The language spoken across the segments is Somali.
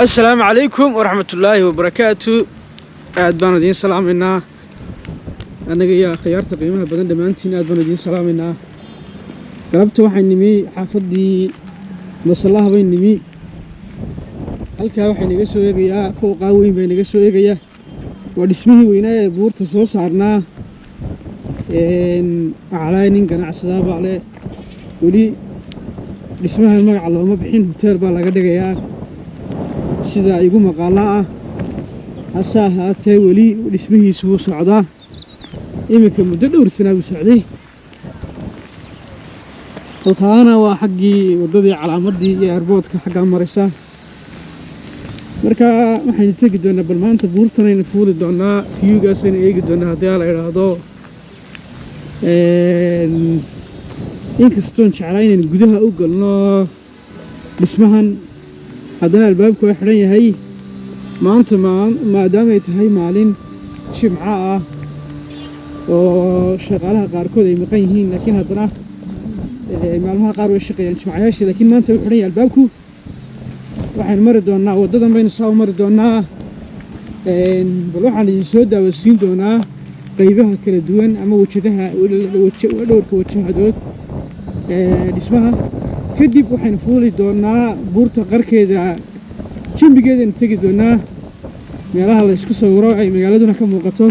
السلام عليكم ورحمة الله وبركاته. أدبان دين سلامنا أنا جاي خيارت قيمها بدن دمانتين أدبان دين سلامنا قربت واحد نمي حافظي مصلاه بين نمي halka waxay naga soo eegayaa fooqa weyn bay naga soo eegayaa wadismihii weynaa ee buurta soo saarnaa acalaanin ganacsada baale wali dhismahan magac looma bixin hotel baa laga dhigayaa sida igu maqaala ah hase ahaatee wali dhismihiisu wuu socdaa iminka muddo dhowr sano buu socday halkaana waa xaggii waddadii calaamadii iyo airportka xagga maraysa marka waxaynu tegi doonaa bal maanta buurtanayna fuuli doonaa fiyugaasayna eegi doonaa haddii la idhaahdo inkastoon jeclaa inaynu gudaha u galno dhismahan haddana albaabku waa xidhan yahay maanta maadaamay tahay maalin jimco ah oo shaqaalaha qaarkood ay maqan yihiin laakiin haddana maalmaha qaar way shaqeeyaan jimcayaashii laakiin maanta wuu xidhan yahay albaabku waxaan mari doonaa wadadan baynu soo mari doonaa bal waxaan idin soo daawasiin doonaa qaybaha kala duwan ama wajadaha dhowrka wajahadood dhismaha kadib waxaan fuuli doonaa buurta qarkeeda jambigeedana tegi doonaa meelaha la isku sawiro ay magaaladuna ka muuqato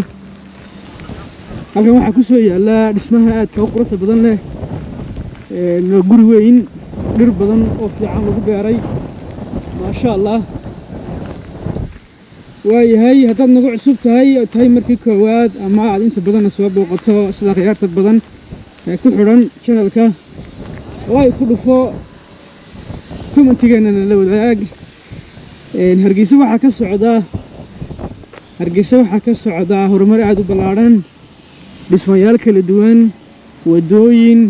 halkan waxaa ku soo yaala dhismaha aadka u quruxda badan leh guri weyn dhir badan oo fiican lagu beeray ما شاء الله وهي هداد نقول عصبتها هي مركي كواد أما عاد أنت بدن سواب وقته سدا خيارت بدن كل حرن شنالك الله يكون فوق كم تيجينا لو ذاق هرجيسوا حكى السعودة هرجيسوا حكى السعودة هرمر عدو بلارن بسميال كل دوان ودوين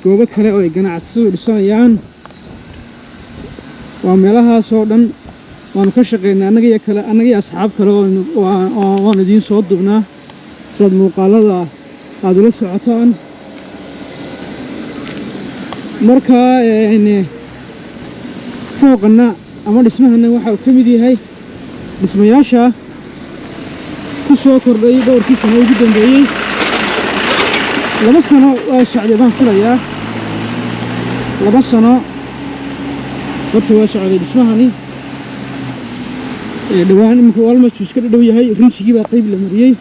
جوبك هلا ويجنا عصو لسانيان وملها صودن ونكشقين أنا جاي كلا أنا جاي أصحاب كلا وندين صود دبنا صد مقالة هذول الساعتان مركا يعني فوقنا أما اسمها إنه واحد كمدي هاي اسمه ياشا كسر كردي دور كيس ما يجي دنبي لبس أنا السعودية بان فليا لبس أنا horta waa socday dhismahani dhawaan imika almost iska dhow yahay rinjigii baa qayb la mariyay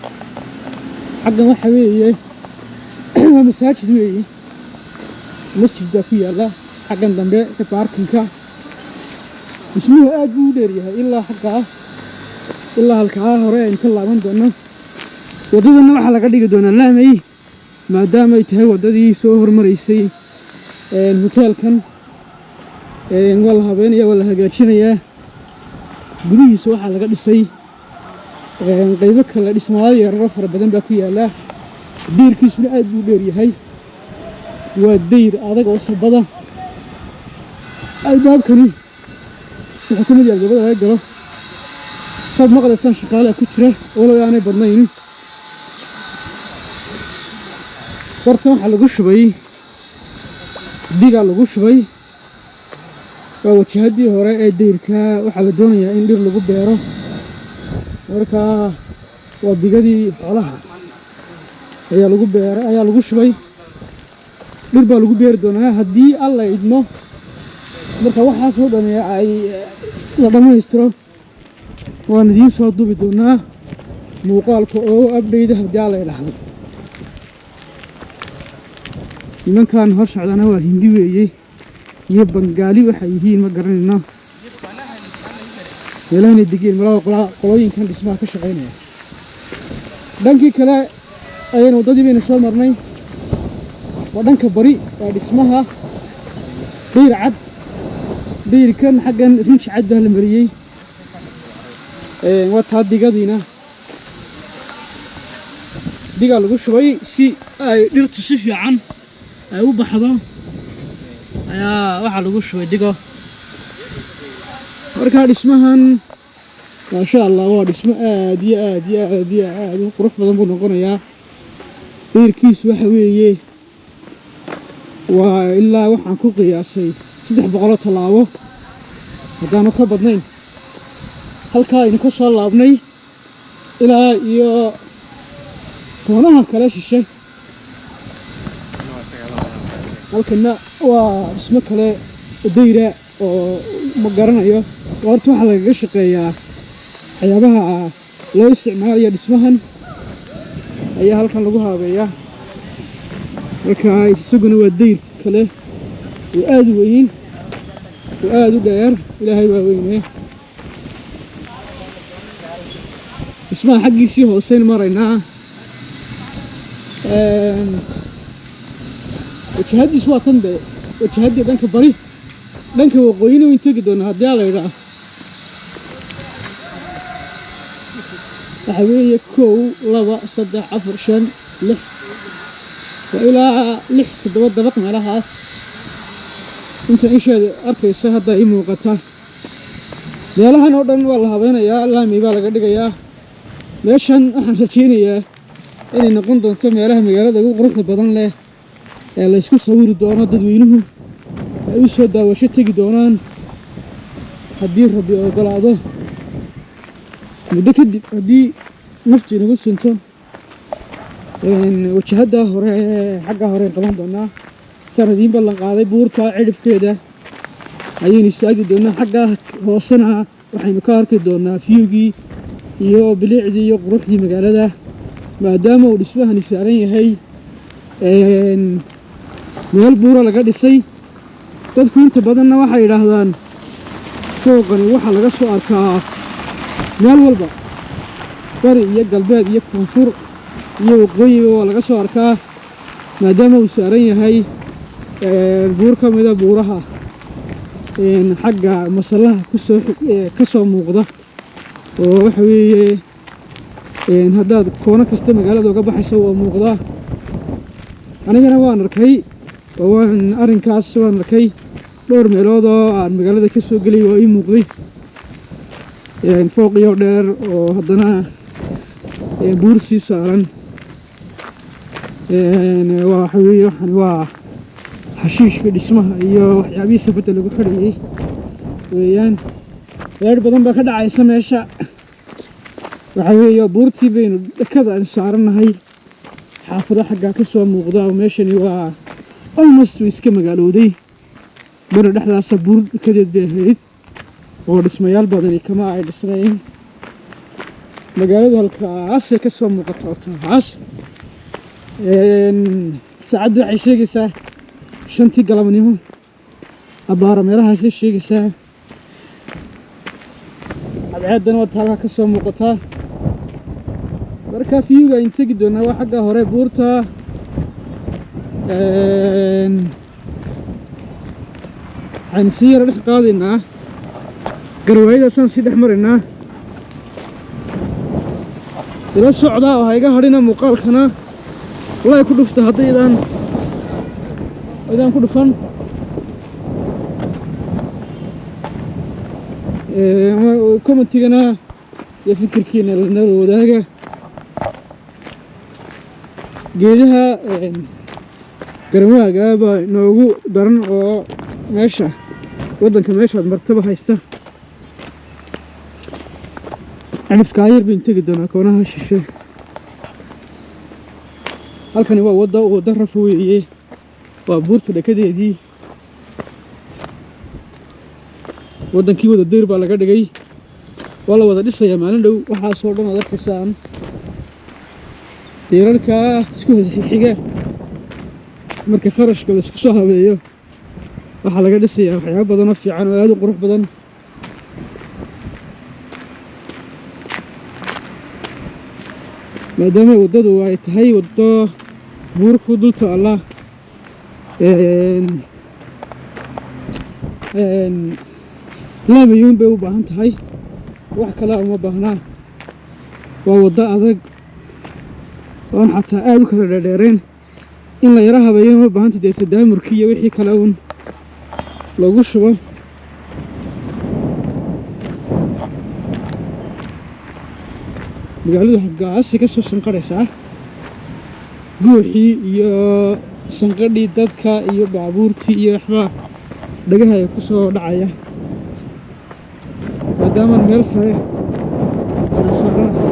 xaggan waxa weeye waa masaajid weeye masjid baa ku yaala xaggan dambe ka parkinka dhismuhu aad buu u dheer yahay ilaa halkaa hore aynu ka laaban doono waddadana waxaa laga dhigi doonaa laamay maadaama ay tahay waddadii soo hormaraysay hoteelkan wala habeenaya wala hagaajinaya gudihiisa waxaa laga dhisay qaybo kala dhismayaal yar fara badan baa ku yaala diirkiisuna aad buu dheer yahay waa diir adag oo sabada albaabkani wuxuu ka mid yahay albaabada laga galo sad maqlaysaan shaqaalaha ku jira walow aanay badnayn horta waxaa lagu shubay digaa lagu shubay وجهدي هراء ديركا وحال الدنيا إن دير لجوب بيرة وركا وديجدي علىها هي لجوب بيرة هي لجوب شوي دير بالجوب بير دنيا هدي الله يدمه وركا وحاس هو دنيا أي لدمه يسترو وندين صادو بدنا موقالك أو أبديده هدي الله يرحمه من كان هرش على نواه هندي ويجي iyo bangaali waxay yihiin ma garanayno meelahan digeen malaha qolooyinkan dhismaha ka shaqeynaya dhankii kale ayaan wadadii bayna soo marnay waa dhanka bari waa dhismaha diir cad diirkan xaggan rinji cad baa la mariyay waa taa digadiina digaa lagu shubay si ay dhirtu si fiican ay u baxdo ayaa waxa lagu shubay digo marka dhismahan ma sha Allah waa dhismo aad u qurux badan buu noqonayaa diirkiisu waxa weeye waa ilaa waxaan ku qiyaasay 300 talaabo haddaanu ka badnayn. halkaa aynu ka soo laabnay ilaa iyo koonaha kale shishe. halkana waa dhismo kale dayra oo ma garanayo horta waxaa lagaga shaqeeyaa waxyaabaha loo isticmaalayo dhismahan ayaa halkan lagu haabeeyaa. marka isaguna waa dayr kale oo aad u weyn oo aad u dheer. ilaahay waa weynee. dhismaha xaggiisii hooseyn maraynaa. wajahadiis waa tan dee wajahadii dhanka bari dhanka waqooyina wayn tegi doonaa haddii aa la yidhaa. waxa weeye 1 2 3 4 5 6 waa ilaa 6 7 dabaq meelahaas. inta inshaad arkaysa hadda ii muuqata. meelahan oo dhan waa la habeynayaa. laami baa laga dhigayaa. meeshan waxaan rajaynayaa inay noqon doonto meelaha magaalada ugu quruxda badan leh ee la isku sawiri doono. dadweynuhu ay u soo daawasho tegi doonaan haddii rabbi ogolaado. muddo kadib haddii naftu inagu sinto wajahada hore xagga hore qaban doonaa. sanadiin ballan qaaday buurta cidhifkeeda ayaynu istaagi doonaa. xagga hoosena waxaynu ka arki doonaa viewgii iyo bilicdii iyo quruxdii magaalada maadaama uu dhismahani saaran yahay meel buura laga dhisay. dadku inta badanna waxay yidhaahdaan fooqani waxaa laga soo arkaa meel walba, bari iyo galbeed iyo koonfur iyo waqooyiba waa laga soo arkaa maadaama uu saaran yahay buur ka mida buuraha xagga masallaha ka soo muuqda. oo waxa weeye haddaad koono kasta magaalada uga baxayso waa muuqdaa. anigana waan arkay oo arrinkaas waan arkay dhowr meelood oo aan magaalada ka soo gelay waa ii muuqday. fooqiyo dheer oo haddana buur sii saaran. waxa weeye waxaan waa xashiishka dhismaha iyo waxyaabihiisa badda lagu xidhayay weeyaan. reer badan baa ka dhacaysa meesha. waxa weeye buurtii baynu dhakada aynu saarannahay. xaafado xaggaa ka soo muuqda oo meeshani waa almost way iska magaalowday. bari dhexdaasa buur dhakadeed bay ahayd oo dhismayaal badani kama ay dhisnayn. magaaladu halkaasay ka soo muuqata oo taas. saacaddu waxay sheegaysaa 5 galabnimo abbaara meelahaasay sheegaysaa. cadceeddana waa halkaa ka soo muuqataa. marka viewga aynu tegi doonaa waa xagga hore buurta. waxaynu sii yara dhex qaadaynaa garwaayadaasaan sii dhex maraynaa. ila socdaa oo ha iga hadhina muuqaalkana wallahi ku dhufta haddaydaan ku dhufan. commentigana iyo fikirkiina lanala wadaaga. geedaha garawaaga baa noogu daran oo meesha waddanka meeshaad martaba haysta. cidhifka yar baynu tegi doonaa koonaha shishe. halkani waa wadda raf weeye. waa buurta dhakadeedii. waddankii wada dayr baa laga dhigay. waa la wada dhisayaa maalin dhow. waxaasoo dhan aad arkaysaan deerarka isku xiga marka kharashka la isku soo habeeyo waxaa laga dhisayaa waxyaabo badan oo fiican oo aad u qurux badan. maadaama waddadu ay tahay waddo buur ku dul taalla laamayuun bay u baahan tahay. wax kale uma baahnaa. waa waddo adag oon xataa aad u kala dheerdheereen. in la yara habeeyo uma baahanta dee tadaamurkii iyo wixii kale uun lagu shubo. magaaladu halkaasay ka soo sanqarhaysaa. guuxii iyo sanqadhii dadka iyo baabuurtii iyo waxbaa dhagaha ku soo dhacaya. maadaama meel sare aan saaranahay.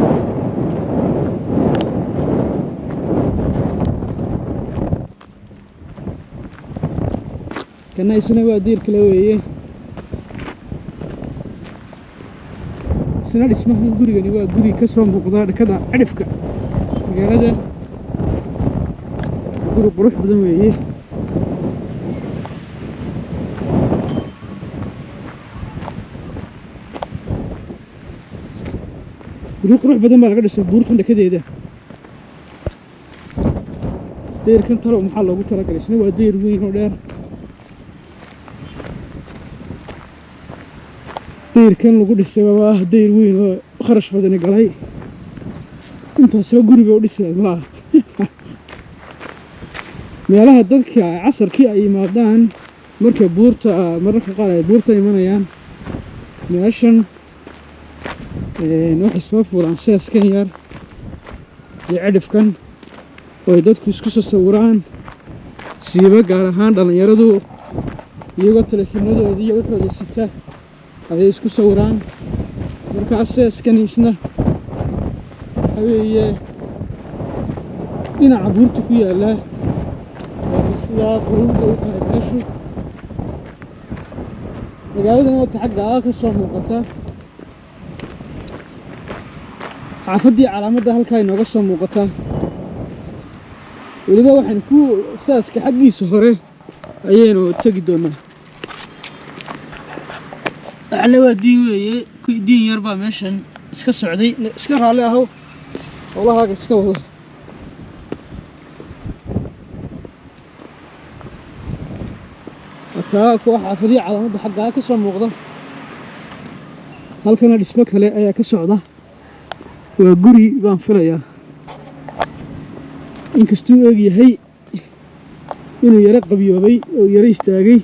kana isna waa diir kale weeye. isna dhismahan gurigani waa guri ka soo muuqda dhakada cidhifka magaalada. guri qurux badan weeye. guri qurux badan baa laga dhisay buurtan dhakadeeda. deyrkan talo maxaa loogu talagalay? isna waa deyr weyn oo dheer. deyrkan lagu dhisay waa deyr weyn oo kharash badani galay. intaasba guriga u dhisay malaha. meelaha dadka casarkii ay yimaadaan marka buurta mararka qaar ay buurta imanayaan meeshan waxay soo fuulaan seeskan yar iyo cidhifkan oo ay dadku isku soo sawiraan. siiba gaar ahaan dhallinyaradu iyagoo teleefanadooda iyo waxooda sita ayay isku sawiraan. markaas seeskan isna waxa weeye dhinaca buurta ku yaalla. waa sidaa quruuda u tahay meeshu. magaaladana wata xagga ka soo muuqata. xaafaddii calaamadda halkaa inooga soo muuqata. weliba waxaan ku saaska xaggiisa hore ayaynu tegi doonaa. dhaxle waa diin weeye. diin yar baa meeshan iska socday. iska raalli ahow howlahaaga iska wado. wataa kuwa xaafadii calaamadda xaggaa ka soo muuqda. halkana dhismo kale ayaa ka socda. waa guri baan filayaa. inkastuu eeg yahay inuu yaro qabyoobay oo yaro istaagay.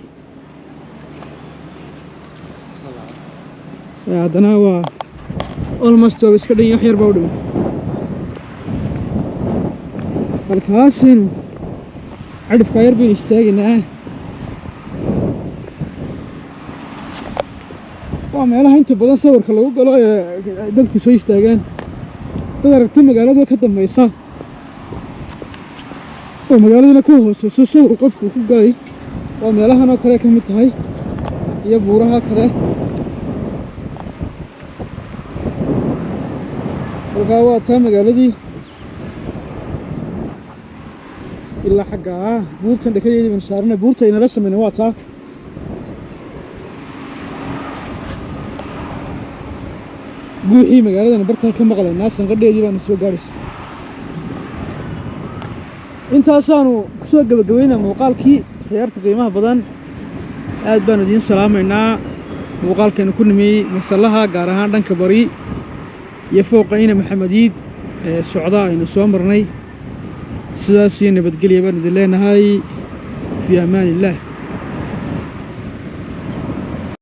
haddana waa almost waa iska dhan wax yar baa u dhiman. halkaasaynu cidhifkaa yar baynu istaagaynaa. waa meelaha inta badan sawirka lagu galo ee dadku soo istaagaan. dad aragto magaalada ka dambaysa oo magaaladana ka hooseyso sawir qofku ku galay waa meelahan oo kale ka mid tahay iyo buuraha kale. halkaa waa taa magaaladii ilaa xaggaa buurtan dhakadeedii baan saarnay. buurta inala sameynay waa taa. guuxii magaaladana bartaa ka maqlaynaa. sanqadheedii baana soo gaadhaysa. intaasaanu ku soo gabagabaynaa muuqaalkii khiyaarta qiimaha badan. aad baanu idiin salaamaynaa. muuqaalkeenu ku nimiyey masallaha gaar ahaan dhanka bari iyo fooqa ina maxamediid ee socdaa aynu soo marnay. sidaas iyo nabadgelya baanu idin leenahay. fii amaan illaah.